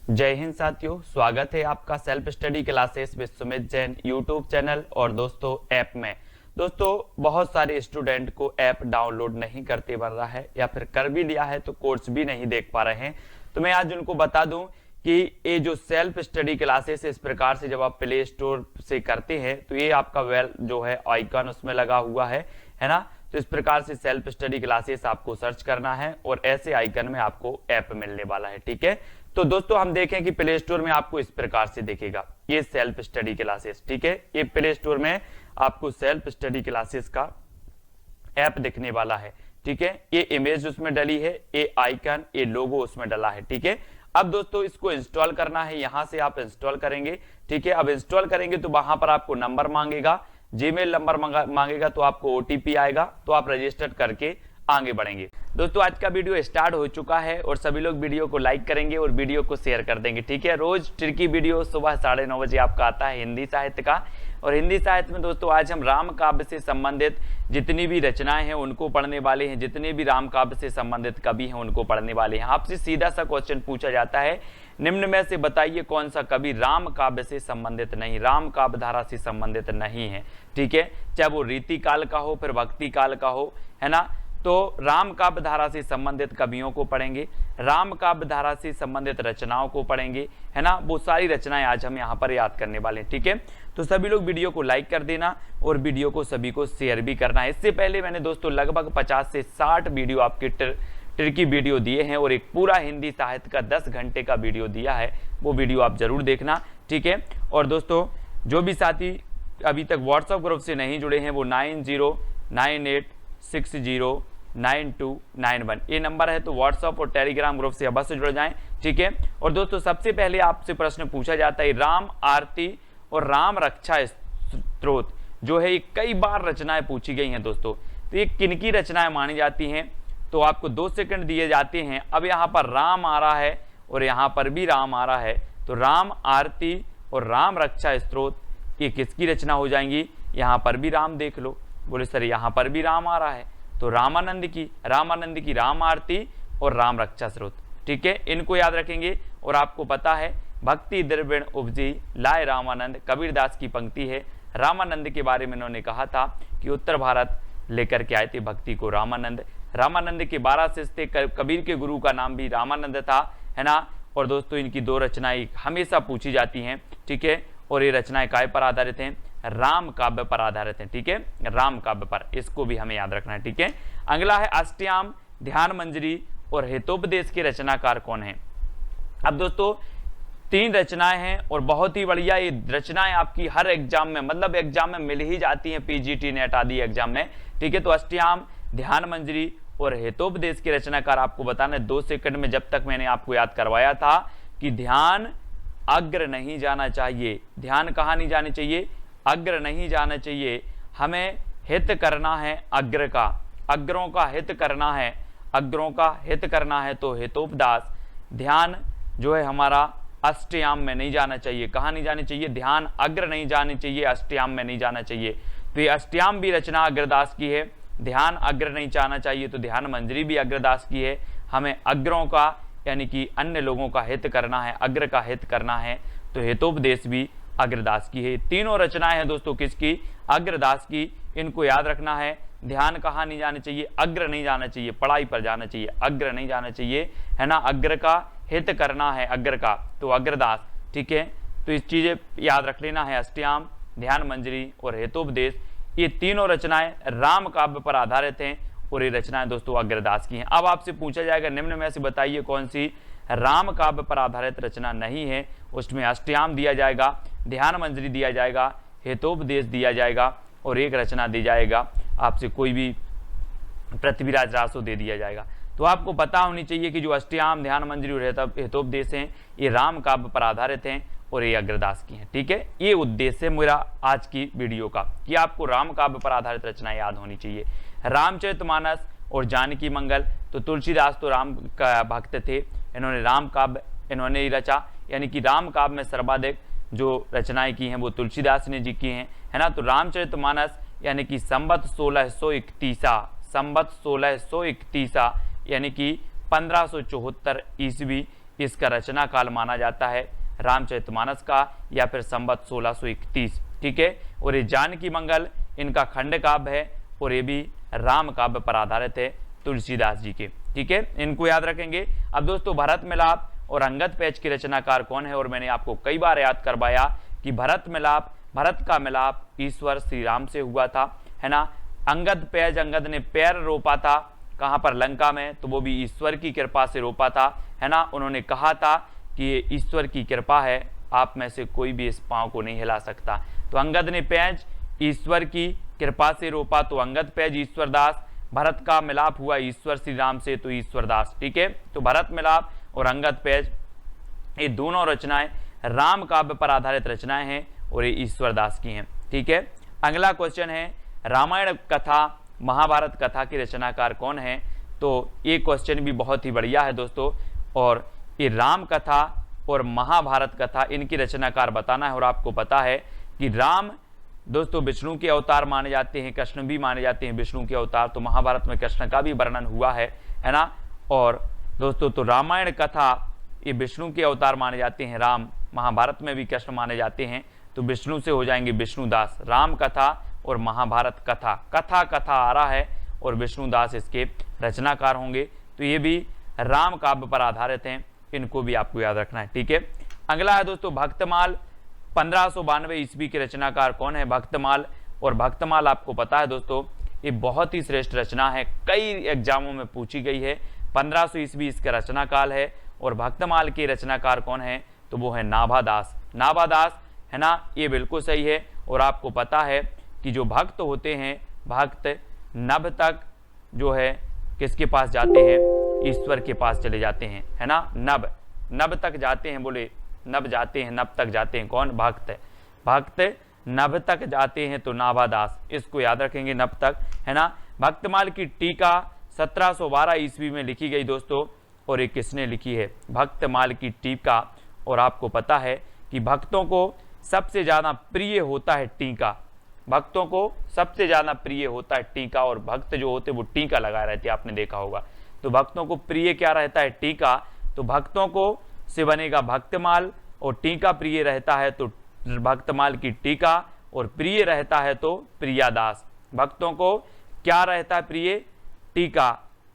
जय हिंद साथियों, स्वागत है आपका self study classes with Sumit Jain YouTube channel और दोस्तों ऐप में। दोस्तों बहुत सारे स्टूडेंट को ऐप डाउनलोड नहीं करते बन रहा है या फिर कर भी लिया है तो कोर्स भी नहीं देख पा रहे हैं। तो मैं आज उनको बता दूं कि ये जो सेल्फ स्टडी क्लासेस इस प्रकार से जब आप प्ले स्टोर से करते हैं तो ये आपका वेल जो है आइकन उसमें लगा हुआ है ना। तो इस प्रकार से सेल्फ स्टडी क्लासेस आपको सर्च करना है और ऐसे आइकन में आपको ऐप मिलने वाला है। ठीक है, तो दोस्तों हम देखें कि प्ले स्टोर में आपको इस प्रकार से दिखेगा ये सेल्फ स्टडी क्लासेस। ठीक है, ये प्ले स्टोर में आपको सेल्फ स्टडी क्लासेस का ऐप दिखने वाला है। ठीक है, ये इमेज उसमें डली है, ये आइकन, ये लोगो उसमें डला है। ठीक है, अब दोस्तों इसको इंस्टॉल करना है, यहां से आप इंस्टॉल करेंगे। ठीक है, अब इंस्टॉल करेंगे तो वहां पर आपको नंबर मांगेगा, जीमेल नंबर मांगेगा, तो आपको ओटीपी आएगा, तो आप रजिस्टर करके आगे बढ़ेंगे। दोस्तों आज का वीडियो स्टार्ट हो चुका है और सभी लोग वीडियो को लाइक करेंगे और वीडियो को शेयर कर देंगे। ठीक है, रोज ट्रिकी वीडियो सुबह 9:30 बजे आपका आता है हिंदी साहित्य का। और हिंदी साहित्य में दोस्तों आज हम राम काव्य से संबंधित जितनी भी रचनाएं हैं उनको पढ़ने वाले हैं, जितने भी राम काव्य से संबंधित कवि हैं उनको पढ़ने वाले हैं। आपसे सीधा सा क्वेश्चन पूछा जाता है, निम्न में से बताइए कौन सा कवि राम काव्य से संबंधित नहीं, राम काव्य धारा से संबंधित नहीं है। ठीक है, चाहे वो रीति काल का हो फिर भक्ति काल का हो, है ना। तो राम काव्य धारा से संबंधित कवियों को पढ़ेंगे, राम काव्य धारा से संबंधित रचनाओं को पढ़ेंगे, है ना। वो सारी रचनाएं आज हम यहाँ पर याद करने वाले हैं। ठीक है, तो सभी लोग वीडियो को लाइक कर देना और वीडियो को सभी को शेयर भी करना है। इससे पहले मैंने दोस्तों लगभग 50 से 60 वीडियो आपके ट्रिकी वीडियो दिए हैं और एक पूरा हिंदी साहित्य का 10 घंटे का वीडियो दिया है, वो वीडियो आप जरूर देखना। ठीक है, और दोस्तों जो भी साथी अभी तक व्हाट्सएप ग्रुप से नहीं जुड़े हैं वो 9098609291 ये नंबर है, तो व्हाट्सएप और टेलीग्राम ग्रुप से अवश्य जुड़ जाएं। ठीक है, और दोस्तों सबसे पहले आपसे प्रश्न पूछा जाता है, राम आरती और राम रक्षा स्तोत्र जो है ये कई बार रचनाएं पूछी गई हैं दोस्तों, तो ये किनकी रचनाएं मानी जाती हैं। तो आपको 2 सेकंड दिए जाते हैं। अब यहाँ पर राम आ रहा है और यहाँ पर भी राम आ रहा है, तो राम आरती और राम रक्षा स्तोत्र ये किसकी रचना हो जाएंगी। यहाँ पर भी राम देख लो, बोले सर यहाँ पर भी राम आ रहा है, तो रामानंद की राम आरती और राम रक्षा स्तोत्र। ठीक है, इनको याद रखेंगे। और आपको पता है भक्ति द्रविण उपजी लाए रामानंद, कबीरदास की पंक्ति है। रामानंद के बारे में इन्होंने कहा था कि उत्तर भारत लेकर के आए थे भक्ति को रामानंद। रामानंद के 12 शिष्य थे, कबीर के गुरु का नाम भी रामानंद था, है ना। और दोस्तों इनकी 2 रचनाएं हमेशा पूछी जाती हैं। ठीक है, और ये रचनाएं काय पर आधारित हैं, राम काव्य पर आधारित हैं। ठीक है, राम काव्य पर, इसको भी हमें याद रखना है। ठीक है, अगला है अष्टयाम, ध्यान मंजरी और हेतोपदेश के रचनाकार कौन है। अब दोस्तों 3 रचनाएं हैं और बहुत ही बढ़िया ये रचनाएं आपकी हर एग्जाम में, मतलब एग्जाम में मिल ही जाती हैं, पीजीटी नेट आदि एग्जाम में। ठीक है, तो अष्टयाम, ध्यान मंजरी और हेतोपदेश के रचनाकार आपको बताना है 2 सेकंड में। जब तक मैंने आपको याद करवाया था कि ध्यान अग्र नहीं जाना चाहिए, ध्यान कहाँ नहीं जाने चाहिए, अग्र नहीं जाना चाहिए। हमें हित करना है अग्र का, अग्रों का हित करना है, अग्रों का हित करना है, तो हितोपदेश। ध्यान जो है हमारा अष्टयाम में नहीं जाना चाहिए, कहाँ नहीं जानी चाहिए, ध्यान अग्र नहीं जानी चाहिए, अष्टयाम में नहीं जाना चाहिए। तो ये अष्टयाम भी रचना अग्रदास की है, ध्यान अग्र नहीं जाना चाहिए, तो ध्यान मंजरी भी अग्रदास की है। हमें अग्रों का यानी कि अन्य लोगों का हित करना है, अग्र का हित करना है, तो हितोपदेश भी अग्रदास की है। तीनों रचनाएं हैं दोस्तों किसकी, अग्रदास की। इनको याद रखना है, ध्यान कहाँ नहीं जाना चाहिए, अग्र नहीं जाना चाहिए, पढ़ाई पर जाना चाहिए, अग्र नहीं जाना चाहिए, है ना। अग्र का हित करना है, अग्र का, तो अग्रदास। ठीक है, तो इस चीजें याद रख लेना है, अष्टयाम, ध्यान मंजरी और हेतोपदेश ये तीनों रचनाएं राम काव्य पर आधारित हैं और ये रचनाएं दोस्तों अग्रदास की हैं। अब आपसे पूछा जाएगा निम्न में से बताइए कौन सी राम काव्य पर आधारित रचना नहीं है। उसमें अष्टयाम दिया जाएगा, ध्यान मंजरी दिया जाएगा, हेतोपदेश दिया जाएगा और एक रचना दी जाएगा आपसे कोई भी पृथ्वीराज रासो दे दिया जाएगा। तो आपको पता होनी चाहिए कि जो अष्टयाम, ध्यान मंजरी और हेतोपदेश हैं ये राम काव्य पर आधारित हैं और ये अग्रदास की हैं। ठीक है, ये उद्देश्य है मेरा आज की वीडियो का कि आपको राम काव्य पर आधारित रचनाएं याद होनी चाहिए। रामचरितमानस और जानकी मंगल, तो तुलसीदास तो राम का भक्त थे, इन्होंने राम काव्य इन्होंने ही रचा, यानी कि राम काव्य में सर्वाधिक जो रचनाएं की हैं वो तुलसीदास ने जी की हैं, है ना। तो रामचरितमानस यानी कि संवत 1631 यानी कि 1574 ईस्वी इसका रचना काल माना जाता है रामचरितमानस का या फिर संवत 1631, ठीक है। और ये जानकी मंगल इनका खंड काव्य है और ये भी राम काव्य पर आधारित है तुलसीदास जी के, ठीक है, इनको याद रखेंगे। अब दोस्तों भरत मिलाप और अंगद पैज के रचनाकार कौन है, और मैंने आपको कई बार याद करवाया कि भरत का मिलाप ईश्वर श्री राम से हुआ था, है ना। अंगद पैज, अंगद ने पैर रोपा था कहाँ पर, लंका में, तो वो भी ईश्वर की कृपा से रोपा था, है ना। उन्होंने कहा था कि ये ईश्वर की कृपा है, आप में से कोई भी इस पांव को नहीं हिला सकता। तो अंगद ने पैज ईश्वर की कृपा से रोपा तो अंगद पैज ईश्वरदास, भरत का मिलाप हुआ ईश्वर श्री राम से तो ईश्वरदास, ठीक है। तो भरत मिलाप और अंगद पैज ये दोनों रचनाएं राम काव्य पर आधारित रचनाएं हैं और ये ईश्वरदास की हैं, ठीक है। अगला क्वेश्चन है रामायण कथा महाभारत कथा के रचनाकार कौन है, तो ये क्वेश्चन भी बहुत ही बढ़िया है दोस्तों। और ये राम कथा और महाभारत कथा इनकी रचनाकार बताना है। और आपको पता है कि राम दोस्तों विष्णु के अवतार माने जाते हैं, कृष्ण भी माने जाते हैं विष्णु के अवतार, तो महाभारत में कृष्ण का भी वर्णन हुआ है ना। और दोस्तों तो रामायण कथा ये विष्णु के अवतार माने जाते हैं राम, महाभारत में भी कृष्ण माने जाते हैं, तो विष्णु से हो जाएंगे विष्णुदास। राम कथा और महाभारत कथा, कथा आ रहा है और विष्णुदास इसके रचनाकार होंगे, तो ये भी राम काव्य पर आधारित हैं, इनको भी आपको याद रखना है, ठीक है। अगला है दोस्तों भक्तमाल, 1592 ईस्वी के रचनाकार कौन है, भक्तमाल। और भक्तमाल आपको पता है दोस्तों ये बहुत ही श्रेष्ठ रचना है, कई एग्जामों में पूछी गई है। 1500 ईस्वी इसका रचना काल है और भक्तमाल के रचनाकार कौन है, तो वो है नाभादास। नाभादास, है ना, ये बिल्कुल सही है। और आपको पता है कि जो भक्त होते हैं, भक्त नभ तक जो है किसके पास जाते हैं, ईश्वर के पास चले जाते हैं, है ना। नभ तक जाते हैं, बोले नभ जाते हैं, नभ तक जाते हैं, कौन, भक्त नभ तक जाते हैं तो नाभादास, इसको याद रखेंगे, नभ तक, है ना। भक्तमाल की टीका 1712 ईस्वी में लिखी गई दोस्तों, और ये किसने लिखी है, भक्तमाल की टीका। और आपको पता है कि भक्तों को सबसे ज्यादा प्रिय होता है टीका, भक्तों को सबसे ज्यादा प्रिय होता है टीका, और भक्त जो होते वो टीका लगाए रहते हैं, आपने देखा होगा। तो भक्तों को प्रिय क्या रहता है, टीका, तो भक्तों को से बनेगा भक्तमाल, और टीका प्रिय रहता है तो भक्तमाल की टीका, और प्रिय रहता है तो प्रियादास। भक्तों को क्या रहता है, प्रिय, टीका,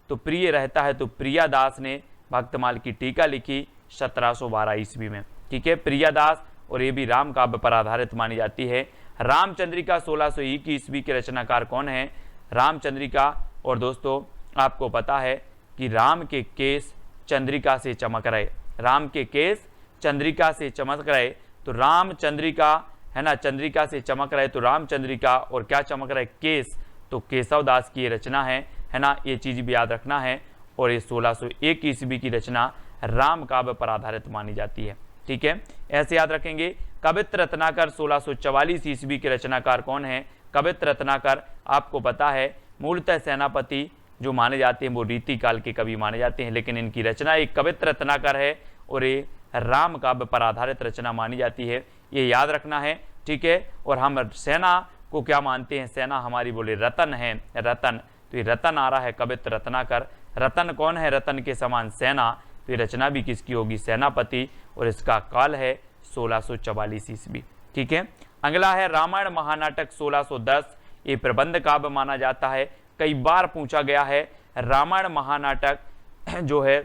तो प्रिय रहता है तो प्रियादास ने भक्तमाल की टीका लिखी 1712 ईस्वी में, ठीक है, प्रियादास। और ये भी राम काव्य पर आधारित मानी जाती है। रामचंद्रिका 1601 ईस्वी के रचनाकार कौन है, रामचंद्रिका। और दोस्तों आपको पता है कि राम के केस चंद्रिका से चमक रहे, राम के केस चंद्रिका से चमक रहे, तो रामचंद्रिका, है ना, चंद्रिका से चमक रहे तो रामचंद्रिका, और क्या चमक रहे, केस, तो केशव दास की ये रचना है ना, ये चीज भी याद रखना है। और ये 1601 ईस्वी की रचना राम काव्य पर आधारित मानी जाती है, ठीक है, ऐसे याद रखेंगे। कवित्र रत्नाकर 1644 ईस्वी के रचनाकार कौन है, कवित्र रत्नाकर। आपको पता है मूलतः सेनापति जो माने जाते हैं वो रीति काल के कवि माने जाते हैं, लेकिन इनकी रचना एक कवित्र रत्नाकर है और ये राम काव्य पर आधारित रचना मानी जाती है, ये याद रखना है, ठीक है। और हम सेना को क्या मानते हैं, सेना हमारी बोले रतन है, रतन, तो ये रतन आ रहा है कवित्र रत्नाकर। रतन कौन है, रतन के समान सेना, तो ये रचना भी किसकी होगी, सेनापति, और इसका काल है 1644 ईस्वी, ठीक है। अगला है रामायण महानाटक 1610, ये प्रबंध काव्य माना जाता है, कई बार पूछा गया है। रामायण महानाटक जो है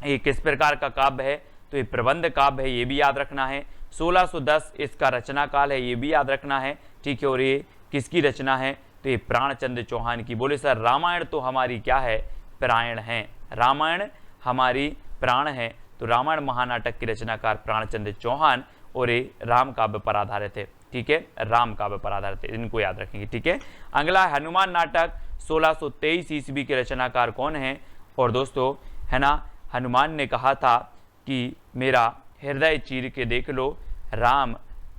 ये किस प्रकार का काव्य है, तो ये प्रबंध काव्य है, ये भी याद रखना है। 1610 इसका रचना काल है, ये भी याद रखना है, ठीक है। और ये किसकी रचना है, तो ये प्राणचंद्र चौहान की। बोले सर रामायण तो हमारी क्या है, प्राण है, रामायण हमारी प्राण है, तो रामायण महानाटक की रचनाकार प्राणचंद्र चौहान, और ये राम काव्य पर आधारित है, ठीक है, राम काव्य पर आधारित है, इनको याद रखेंगे, ठीक है। अगला हनुमान नाटक 1623 ईस्वी के रचनाकार कौन है, और दोस्तों, है ना, हनुमान ने कहा था कि मेरा हृदय चीर के देख लो, राम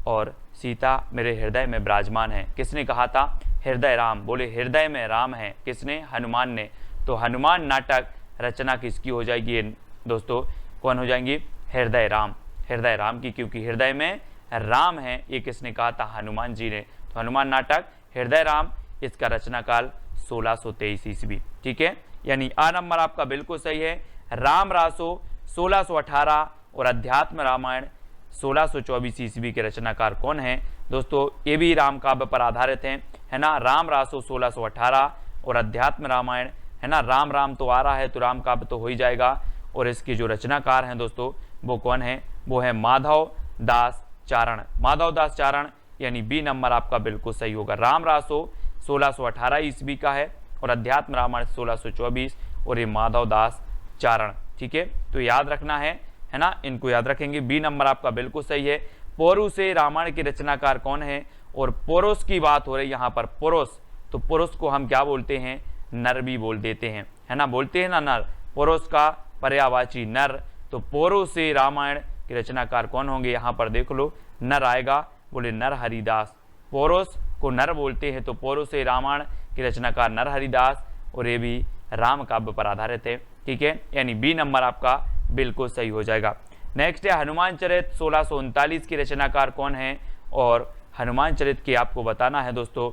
और सीता मेरे हृदय में विराजमान है। किसने कहा था, हृदय राम, बोले हृदय में राम है, किसने, हनुमान ने। तो हनुमान नाटक रचना किसकी हो जाएगी दोस्तों, कौन हो जाएंगी, हृदय राम की, क्योंकि हृदय में राम है, ये किसने कहा था, हनुमान जी ने। तो हनुमान नाटक हृदय राम, इसका रचना काल 1623 ईस्वी, ठीक है, यानी आ नंबर आपका बिल्कुल सही है। राम रासो 1618 और अध्यात्म रामायण 1624 ईस्वी के रचनाकार कौन हैं दोस्तों? ये भी राम काव्य पर आधारित हैं, है ना। राम रासो 1618 और अध्यात्म रामायण, है ना। राम राम तो आ रहा है तो राम काव्य तो हो ही जाएगा। और इसके जो रचनाकार हैं दोस्तों वो कौन है? वो है माधव दास चारण। माधव दास चारण यानी बी नंबर आपका बिल्कुल सही होगा। राम रासो 1618 ईस्वी का है और अध्यात्म रामायण 1624 और ये माधव दास चारण, ठीक है। तो याद रखना है ना, इनको याद रखेंगे। बी नंबर आपका बिल्कुल सही है। पौरुष से रामायण के रचनाकार कौन है? और पौरुष की बात हो रही है यहाँ पर, पौरुष, तो पौरुष को हम क्या बोलते हैं? नर भी बोल देते हैं, है ना, बोलते हैं ना नर। पौरुष का पर्यायवाची नर, तो पौरुष से रामायण के रचनाकार कौन होंगे? यहाँ पर देख लो नर आएगा, बोले नर हरिदास। पौरुष को नर बोलते हैं तो पौरुष से रामायण के रचनाकार नर हरिदास, और ये भी राम काव्य पर आधारित है, ठीक है। यानी बी नंबर आपका बिल्कुल सही हो जाएगा। नेक्स्ट है हनुमान चरित 1639 की रचनाकार कौन है? और हनुमान चरित की आपको बताना है दोस्तों,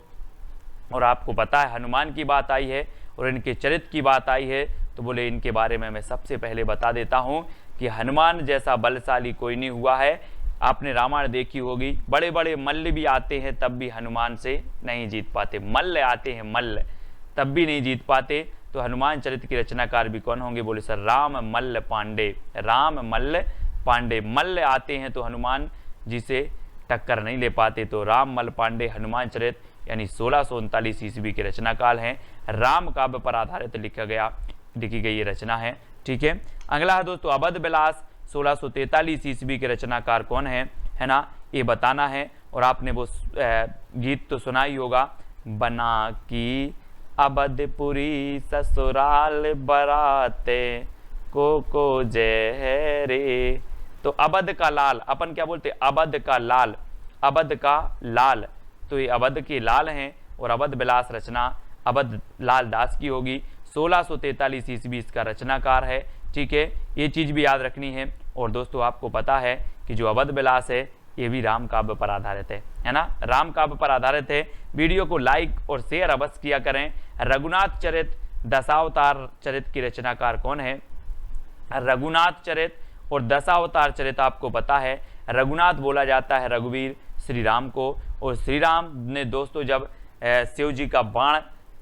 और आपको पता है हनुमान की बात आई है और इनके चरित्र की बात आई है, तो बोले इनके बारे में मैं सबसे पहले बता देता हूं कि हनुमान जैसा बलशाली कोई नहीं हुआ है। आपने रामायण देखी होगी, बड़े बड़े मल्ल भी आते हैं तब भी हनुमान से नहीं जीत पाते। मल्ल आते हैं, मल्ल, तब भी नहीं जीत पाते। तो हनुमान चरित्र के रचनाकार भी कौन होंगे? बोले सर राम मल्ल पांडे। राम मल्ल पांडे, मल्ल आते हैं तो हनुमान जी से टक्कर नहीं ले पाते। तो राम मल्ल पांडे हनुमान चरित यानी 1639 ईस्वी के रचनाकाल हैं। राम काव्य पर आधारित लिखी गई ये रचना है, ठीक है। अगला है दोस्तों अवध विलास 1643 ईस्वी के रचनाकार कौन है ना, ये बताना है। और आपने वो गीत तो सुना ही होगा, बना की अवधपुरी ससुराल बराते को जय रे। तो अवध का लाल, अपन क्या बोलते? अवध का लाल, अवध का लाल, तो ये अवध के लाल हैं। और अवध विलास रचना अवध लाल दास की होगी। 1643 ईस्वी इसका रचनाकार है, ठीक है। ये चीज भी याद रखनी है। और दोस्तों आपको पता है कि जो अवध विलास है ये भी राम काव्य पर आधारित है ना, राम काव्य पर आधारित है। वीडियो को लाइक और शेयर अवश्य किया करें। रघुनाथ चरित दशावतार चरित की रचनाकार कौन है? रघुनाथ चरित और दशावतार चरित आपको पता है। रघुनाथ बोला जाता है रघुवीर श्री राम को, और श्री राम ने दोस्तों जब शिव जी का बाण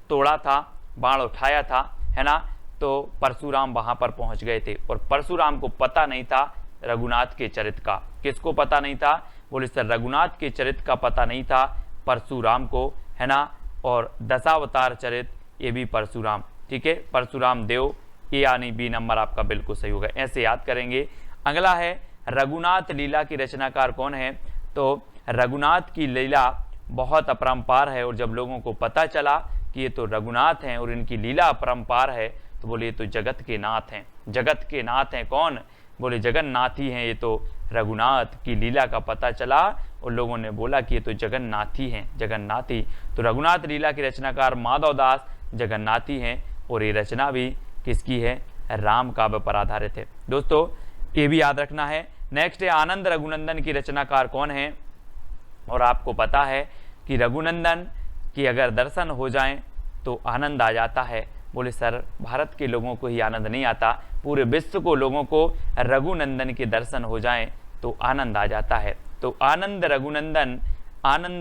तोड़ा था, बाण उठाया था, है ना, तो परशुराम वहां पर पहुंच गए थे। और परशुराम को पता नहीं था रघुनाथ के चरित्र का। किसको पता नहीं था? बोले सर रघुनाथ के चरित्र का पता नहीं था परशुराम को, है ना। और दशावतार चरित ये भी परशुराम, ठीक है, परशुराम देव, ये यानी बी नंबर आपका बिल्कुल सही होगा। ऐसे याद करेंगे। अगला है रघुनाथ लीला की रचनाकार कौन है? तो रघुनाथ की लीला बहुत अपरंपार है, और जब लोगों को पता चला कि ये तो रघुनाथ हैं और इनकी लीला अपरंपार है, तो बोले ये तो जगत के नाथ हैं। जगत के नाथ हैं कौन? बोले जगन्नाथ ही हैं ये तो। रघुनाथ की लीला का पता चला और लोगों ने बोला कि ये तो जगन्नाथी हैं, जगन्नाथी। तो रघुनाथ लीला के रचनाकार माधव दास जगन्नाथी हैं, और ये रचना भी किसकी है? राम काव्य पर आधारित है। दोस्तों ये भी याद रखना है। नेक्स्ट है आनंद रघुनंदन की रचनाकार कौन है? और आपको पता है कि रघुनंदन की अगर दर्शन हो जाएं तो आनंद आ जाता है। बोले सर भारत के लोगों को ही आनंद नहीं आता, पूरे विश्व को लोगों को रघुनंदन के दर्शन हो जाएं तो आनंद आ जाता है। तो आनंद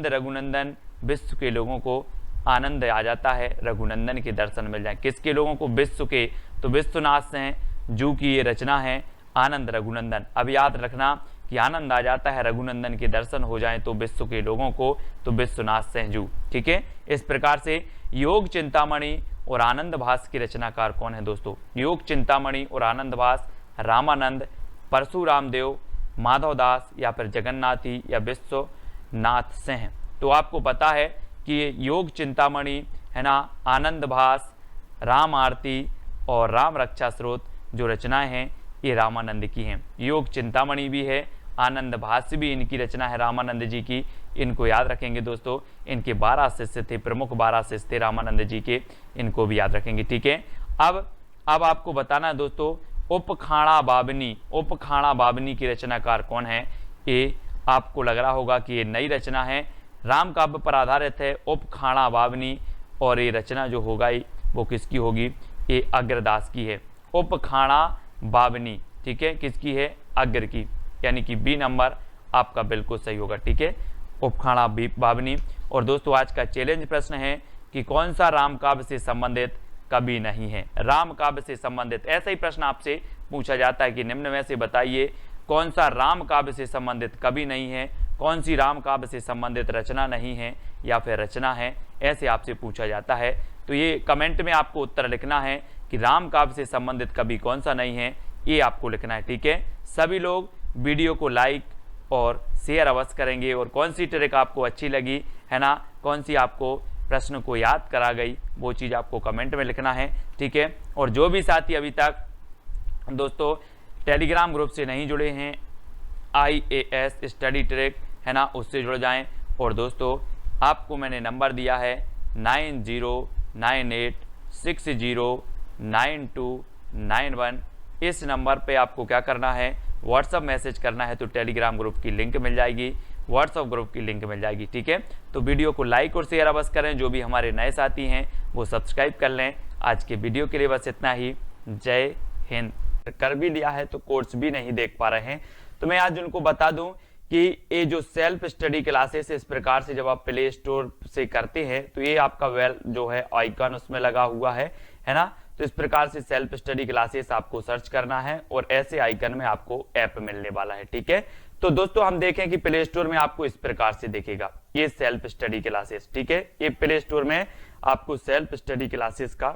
रघुनंदन विश्व के लोगों को आनंद आ जाता है, रघुनंदन के दर्शन मिल जाए। किसके लोगों को? विश्व के। तो विश्वनाथ से हैं जू की ये रचना है आनंद रघुनंदन। अब याद रखना कि आनंद आ जाता है रघुनंदन के दर्शन हो जाएं तो विश्व के लोगों को, तो विश्वनाथ सहजू, ठीक है। इस प्रकार से योग चिंतामणि और आनंद भास की रचनाकार कौन है दोस्तों? योग चिंतामणि और आनंद भास रामानंद, परशुराम देव, माधव दास या फिर जगन्नाथी या विश्वनाथ सिंह। तो आपको पता है कि योग चिंतामणि, है ना, आनंद भास, राम आरती और राम रक्षा स्रोत जो रचनाएं हैं ये रामानंद की हैं। योग चिंतामणि भी है, आनंद भाष्य भी इनकी रचना है रामानंद जी की। इनको याद रखेंगे दोस्तों। इनके 12 शिष्य थे, प्रमुख 12 शिष्य थे रामानंद जी के, इनको भी याद रखेंगे, ठीक है। अब आपको बताना है दोस्तों उपखाड़ा बाबनी की रचनाकार कौन है? ये आपको लग रहा होगा कि ये नई रचना है, राम काव्य पर आधारित है उपखाड़ा बाबनी, और ये रचना जो होगा वो किसकी होगी? ये अग्रदास की है, उपखाड़ा बाबनी, ठीक है, किसकी है, अग्र की, यानी कि बी नंबर आपका बिल्कुल सही होगा। ठीक है, उपखाड़ा भावनी। और दोस्तों आज का चैलेंज प्रश्न है कि कौन सा राम काव्य से संबंधित कवि नहीं है। राम काव्य से संबंधित ऐसा ही प्रश्न आपसे पूछा जाता है कि निम्न में से बताइए कौन सा राम काव्य से संबंधित कवि नहीं है, कौन सी राम काव्य से संबंधित रचना नहीं है या फिर रचना है, ऐसे आपसे पूछा जाता है। तो ये कमेंट में आपको उत्तर लिखना है कि राम काव्य से संबंधित कवि कौन सा नहीं है, ये आपको लिखना है। ठीक है, सभी लोग वीडियो को लाइक और शेयर अवश्य करेंगे। और कौन सी ट्रिक आपको अच्छी लगी है ना, कौन सी आपको प्रश्न को याद करा गई, वो चीज़ आपको कमेंट में लिखना है। ठीक है, और जो भी साथी अभी तक दोस्तों टेलीग्राम ग्रुप से नहीं जुड़े हैं, IAS स्टडी ट्रिक है ना, उससे जुड़ जाएं। और दोस्तों आपको मैंने नंबर दिया है 9098609291। इस नंबर पे आपको क्या करना है, व्हाट्सअप मैसेज करना है, तो टेलीग्राम ग्रुप की लिंक मिल जाएगी, व्हाट्सअप ग्रुप की लिंक मिल जाएगी। ठीक है, तो वीडियो को लाइक और शेयर अवश्य करें। जो भी हमारे नए साथी हैं वो सब्सक्राइब कर लें। आज के वीडियो के लिए बस इतना ही। जय हिंद। कर भी लिया है तो कोर्स भी नहीं देख पा रहे हैं, तो मैं आज उनको बता दूं कि ये जो सेल्फ स्टडी क्लासेस इस प्रकार से जब आप प्ले स्टोर से करते हैं तो ये आपका वेल जो है आइकन उसमें लगा हुआ है ना। तो इस प्रकार से सेल्फ स्टडी क्लासेस आपको सर्च करना है और ऐसे आइकन में आपको ऐप मिलने वाला है। ठीक है, तो दोस्तों हम देखें कि प्ले स्टोर में आपको इस प्रकार से दिखेगा ये सेल्फ स्टडी क्लासेस। ठीक है, ये प्ले स्टोर में आपको सेल्फ स्टडी क्लासेस का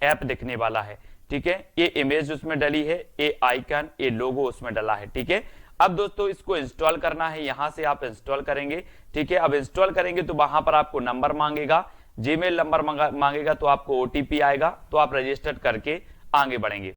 ऐप दिखने वाला है। ठीक है, ये इमेज उसमें डली है, ये आइकन, ये लोगो उसमें डला है। ठीक है, अब दोस्तों इसको इंस्टॉल करना है, यहां से आप इंस्टॉल करेंगे। ठीक है, अब इंस्टॉल करेंगे तो वहां पर आपको नंबर मांगेगा, जीमेल नंबर मांगेगा, तो आपको OTP आएगा, तो आप रजिस्टर करके आगे बढ़ेंगे।